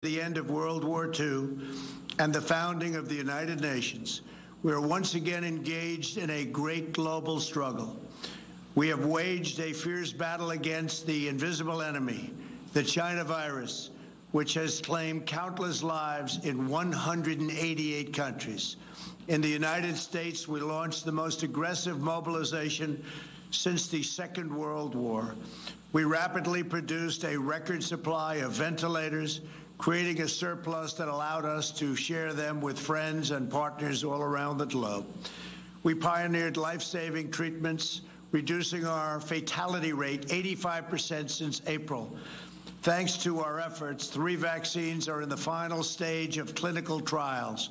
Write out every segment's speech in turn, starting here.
The end of World War II and the founding of the United Nations, we are once again engaged in a great global struggle. We have waged a fierce battle against the invisible enemy, the China virus, which has claimed countless lives in 188 countries. In the United States, we launched the most aggressive mobilization since the Second World War. We rapidly produced a record supply of ventilators, creating a surplus that allowed us to share them with friends and partners all around the globe. We pioneered life-saving treatments, reducing our fatality rate 85% since April. Thanks to our efforts, 3 vaccines are in the final stage of clinical trials.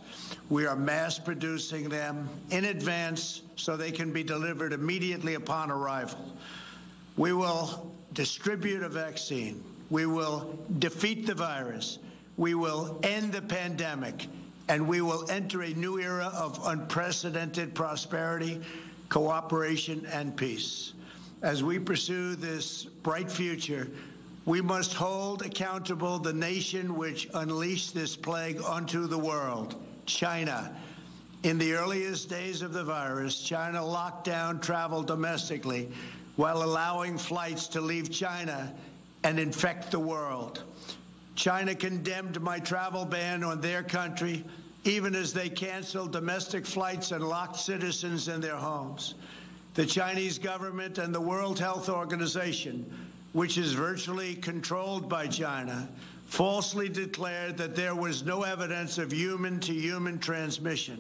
We are mass producing them in advance so they can be delivered immediately upon arrival. We will distribute a vaccine. We will defeat the virus. We will end the pandemic. And we will enter a new era of unprecedented prosperity, cooperation, and peace. As we pursue this bright future, we must hold accountable the nation which unleashed this plague onto the world, China. In the earliest days of the virus, China locked down travel domestically while allowing flights to leave China and infect the world. China condemned my travel ban on their country, even as they canceled domestic flights and locked citizens in their homes. The Chinese government and the World Health Organization, which is virtually controlled by China, falsely declared that there was no evidence of human-to-human transmission.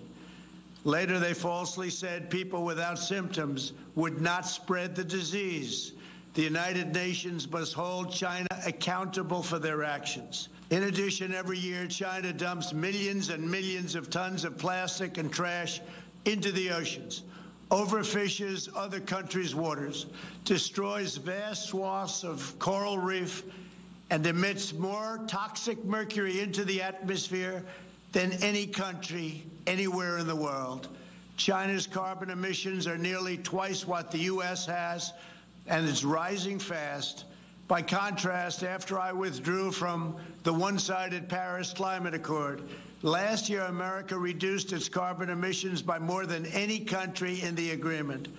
Later, they falsely said people without symptoms would not spread the disease. The United Nations must hold China accountable for their actions. In addition, every year, China dumps millions and millions of tons of plastic and trash into the oceans, overfishes other countries' waters, destroys vast swaths of coral reef, and emits more toxic mercury into the atmosphere than any country anywhere in the world. China's carbon emissions are nearly twice what the U.S. has, and it's rising fast. By contrast, after I withdrew from the one-sided Paris Climate Accord, last year America reduced its carbon emissions by more than any country in the agreement.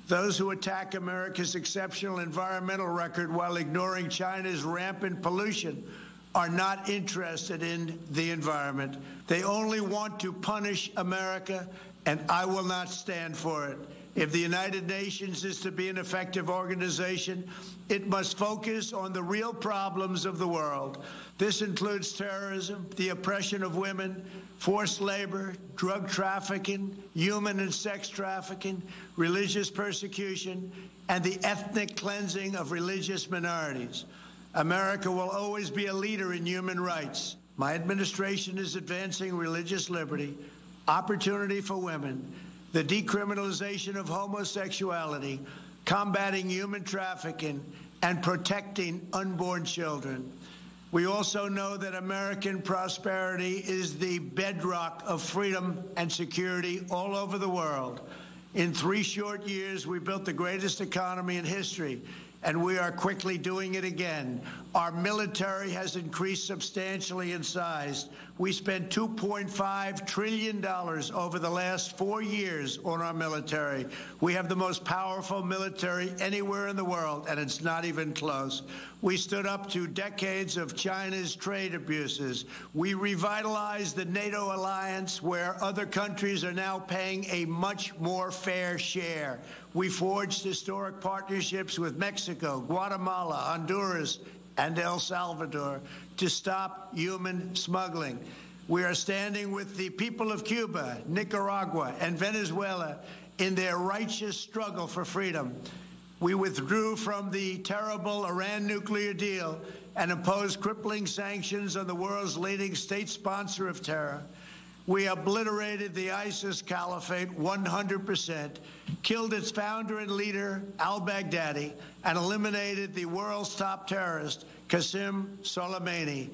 Those who attack America's exceptional environmental record while ignoring China's rampant pollution are not interested in the environment. They only want to punish America, and I will not stand for it. If the United Nations is to be an effective organization, it must focus on the real problems of the world. This includes terrorism, the oppression of women, forced labor, drug trafficking, human and sex trafficking, religious persecution, and the ethnic cleansing of religious minorities. America will always be a leader in human rights. My administration is advancing religious liberty, opportunity for women, the decriminalization of homosexuality, combating human trafficking, and protecting unborn children. We also know that American prosperity is the bedrock of freedom and security all over the world. In 3 short years, we built the greatest economy in history, and we are quickly doing it again. Our military has increased substantially in size. We spent $2.5 trillion over the last 4 years on our military. We have the most powerful military anywhere in the world, and it's not even close. We stood up to decades of China's trade abuses. We revitalized the NATO alliance, where other countries are now paying a much more fair share. We forged historic partnerships with Mexico, Guatemala, Honduras, and El Salvador to stop human smuggling. We are standing with the people of Cuba, Nicaragua, and Venezuela in their righteous struggle for freedom. We withdrew from the terrible Iran nuclear deal and imposed crippling sanctions on the world's leading state sponsor of terror. We obliterated the ISIS caliphate 100%, killed its founder and leader, al-Baghdadi, and eliminated the world's top terrorist, Qasem Soleimani.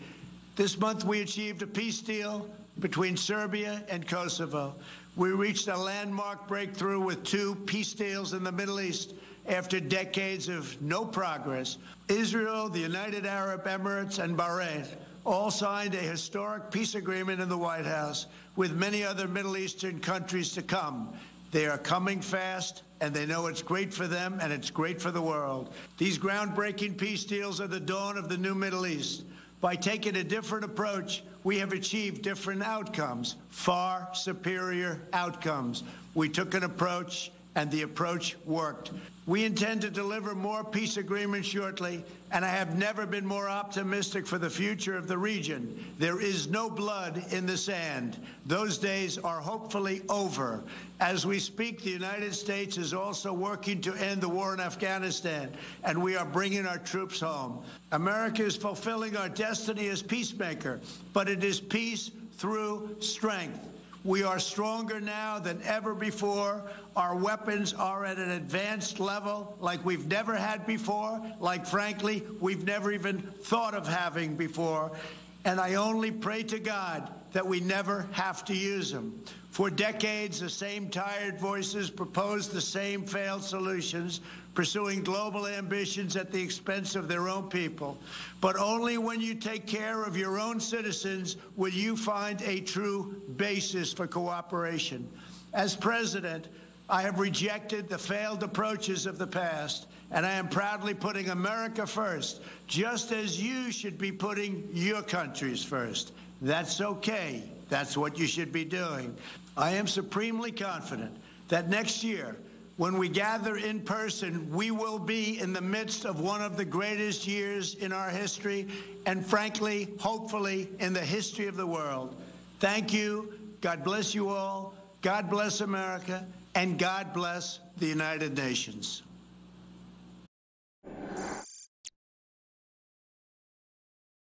This month, we achieved a peace deal between Serbia and Kosovo. We reached a landmark breakthrough with 2 peace deals in the Middle East after decades of no progress. Israel, the United Arab Emirates, and Bahrain all signed a historic peace agreement in the White House with many other Middle Eastern countries to come. They are coming fast, and they know it's great for them and it's great for the world. These groundbreaking peace deals are the dawn of the new Middle East. By taking a different approach, we have achieved different outcomes, far superior outcomes. We took an approach, and the approach worked. We intend to deliver more peace agreements shortly, and I have never been more optimistic for the future of the region. There is no blood in the sand. Those days are hopefully over. As we speak, the United States is also working to end the war in Afghanistan, and we are bringing our troops home. America is fulfilling our destiny as peacemaker, but it is peace through strength. We are stronger now than ever before. Our weapons are at an advanced level like we've never had before, like, frankly, we've never even thought of having before. And I only pray to God that we never have to use them. For decades, the same tired voices proposed the same failed solutions, pursuing global ambitions at the expense of their own people. But only when you take care of your own citizens will you find a true basis for cooperation. As president, I have rejected the failed approaches of the past, and I am proudly putting America first, just as you should be putting your countries first. That's okay. That's what you should be doing. I am supremely confident that next year, when we gather in person, we will be in the midst of one of the greatest years in our history, and frankly, hopefully, in the history of the world. Thank you. God bless you all. God bless America. And God bless the United Nations.